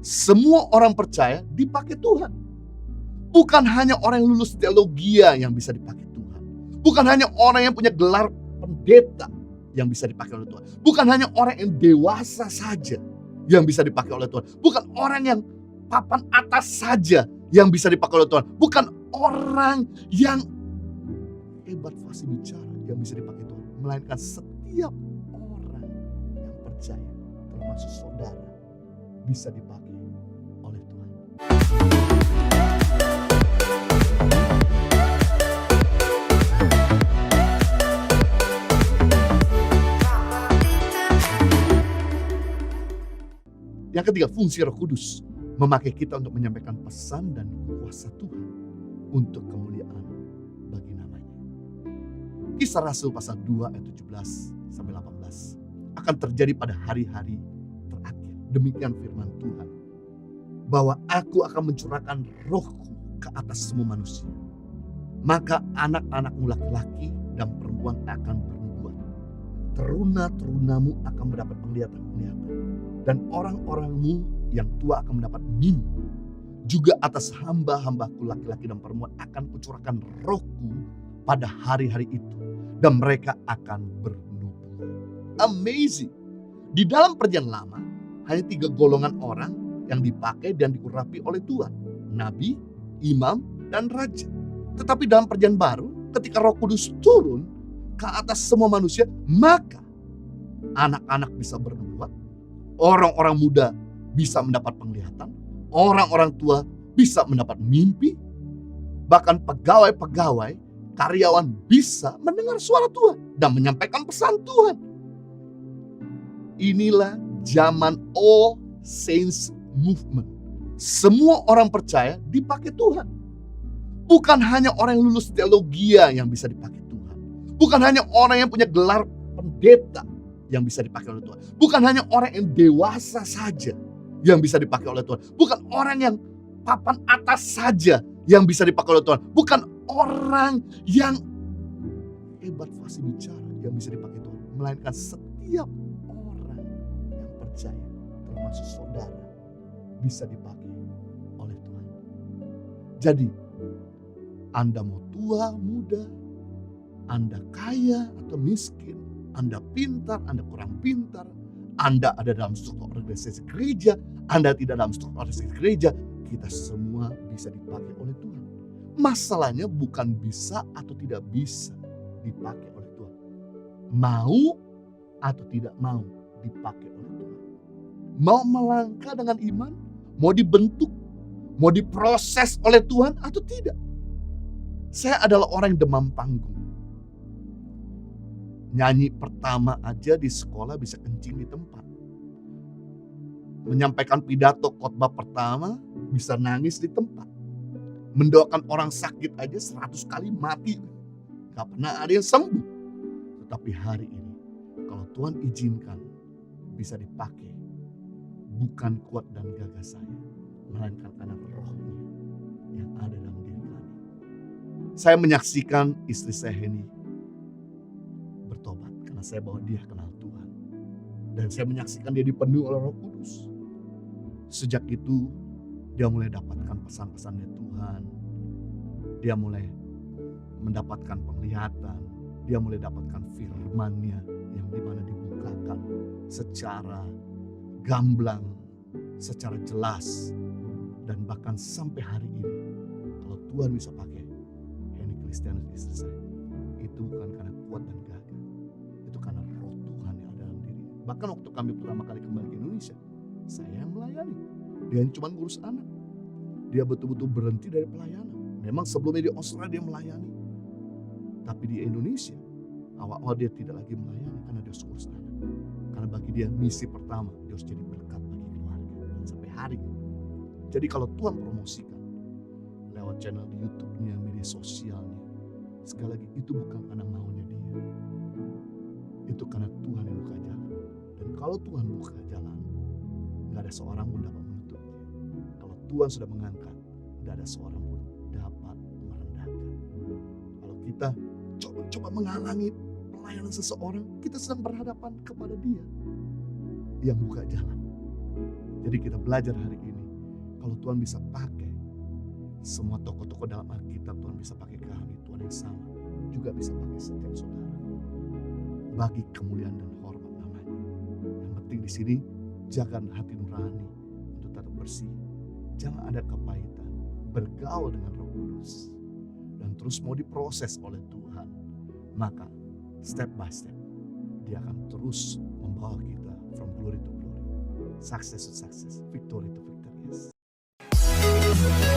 Semua orang percaya dipakai Tuhan. Bukan hanya orang yang lulus teologia yang bisa dipakai Tuhan. Bukan hanya orang yang punya gelar pendeta yang bisa dipakai oleh Tuhan. Bukan hanya orang yang dewasa saja yang bisa dipakai oleh Tuhan. Bukan orang yang papan atas saja yang bisa dipakai oleh Tuhan. Bukan orang yang hebat fasih bicara yang bisa dipakai Tuhan. Melainkan setiap orang yang percaya, termasuk saudara, bisa dipakai oleh Tuhan. Yang ketiga, fungsi Roh Kudus memakai kita untuk menyampaikan pesan dan kuasa Tuhan untuk kemuliaan bagi namanya. Kisah Rasul pasal 2 ayat 17 sampai 18 akan terjadi pada hari-hari terakhir. Demikian firman Tuhan, bahwa aku akan mencurahkan rohku ke atas semua manusia. Maka anak-anakmu laki-laki dan perempuan akan bernubuat. Teruna-terunamu akan mendapat penglihatan-penglihatan. Dan orang-orangmu yang tua akan mendapat mimpi. Juga atas hamba-hambaku laki-laki dan perempuan akan kucurahkan rohku pada hari-hari itu. Dan mereka akan bernubuat. Amazing. Di dalam perjanjian lama, hanya 3 golongan orang yang dipakai dan diurapi oleh Tuhan. Nabi, imam, dan raja. Tetapi dalam perjanjian baru, ketika Roh Kudus turun ke atas semua manusia, maka anak-anak bisa bernubuat, orang-orang muda bisa mendapat penglihatan, orang-orang tua bisa mendapat mimpi, bahkan pegawai-pegawai, karyawan bisa mendengar suara Tuhan dan menyampaikan pesan Tuhan. Inilah zaman All Saints Movement. Semua orang percaya dipakai Tuhan. Bukan hanya orang yang lulus teologia yang bisa dipakai Tuhan. Bukan hanya orang yang punya gelar pendeta yang bisa dipakai oleh Tuhan. Bukan hanya orang yang dewasa saja yang bisa dipakai oleh Tuhan. Bukan orang yang papan atas saja yang bisa dipakai oleh Tuhan. Bukan orang yang hebat fasih bicara yang bisa dipakai Tuhan. Melainkan setiap orang yang percaya, termasuk saudara, bisa dipakai oleh Tuhan. Jadi, Anda mau tua, muda, Anda kaya atau miskin, Anda pintar, Anda kurang pintar, Anda ada dalam struktur organisasi gereja, Anda tidak dalam struktur organisasi gereja, kita semua bisa dipakai oleh Tuhan. Masalahnya bukan bisa atau tidak bisa dipakai oleh Tuhan. Mau atau tidak mau dipakai oleh Tuhan. Mau melangkah dengan iman, mau dibentuk, mau diproses oleh Tuhan atau tidak. Saya adalah orang yang demam panggung. Nyanyi pertama aja di sekolah bisa kencing di tempat. Menyampaikan pidato khotbah pertama bisa nangis di tempat. Mendoakan orang sakit aja 100 kali mati. Gak pernah ada yang sembuh. Tetapi hari ini kalau Tuhan izinkan bisa dipakai. Bukan kuat dan gagah saya. Melainkan karena rohnya yang ada dalam diri kami. Saya menyaksikan istri saya Heni bertobat karena saya bawa dia kenal Tuhan. Dan saya menyaksikan dia dipenuhi oleh Roh Kudus. Sejak itu dia mulai dapatkan pesan-pesannya Tuhan. Dia mulai mendapatkan penglihatan. Dia mulai dapatkan firman-Nya yang dimana dibukakan secara gamblang, secara jelas. Dan bahkan sampai hari ini, kalau Tuhan bisa pakai Heni Kristianus istri saya, itu bukan karena kuat dan gagah. Itu karena roh Tuhan yang ada dalam diri. Bahkan waktu kami pertama kali kembali ke Indonesia, saya yang melayani. Dia yang cuma ngurus anak. Dia betul-betul berhenti dari pelayanan. Memang sebelumnya di Australia dia melayani. Tapi di Indonesia, awal-awal dia tidak lagi melayani karena dia ngurus anak. Karena bagi dia misi pertama, dia harus jadi berkat bagi keluarga. Dan sampai hari ini. Jadi kalau Tuhan promosikan lewat channel di YouTube-nya, media sosialnya, sekali lagi itu bukan karena maunya dia. Itu karena Tuhan yang buka jalan. Dan kalau Tuhan buka jalan, gak ada seorang pun dapat menutupnya. Kalau Tuhan sudah mengangkat, gak ada seorang pun dapat merendahkan. Kalau kita coba menghalangi pelayanan seseorang, kita sedang berhadapan kepada Dia yang buka jalan. Jadi kita belajar hari ini, kalau Tuhan bisa pakai semua tokoh-tokoh dalam Alkitab, Tuhan bisa pakai kami, Tuhan yang sama juga bisa pakai setiap saudara bagi kemuliaan dan hormat namanya. Yang penting di sini, jaga hati nurani untuk tetap bersih. Jangan ada kepahitan, bergaul dengan Roh Kudus dan terus mau diproses oleh Tuhan. Maka step by step dia akan terus membawa kita from glory to glory, success to success, victory to victory. Yes.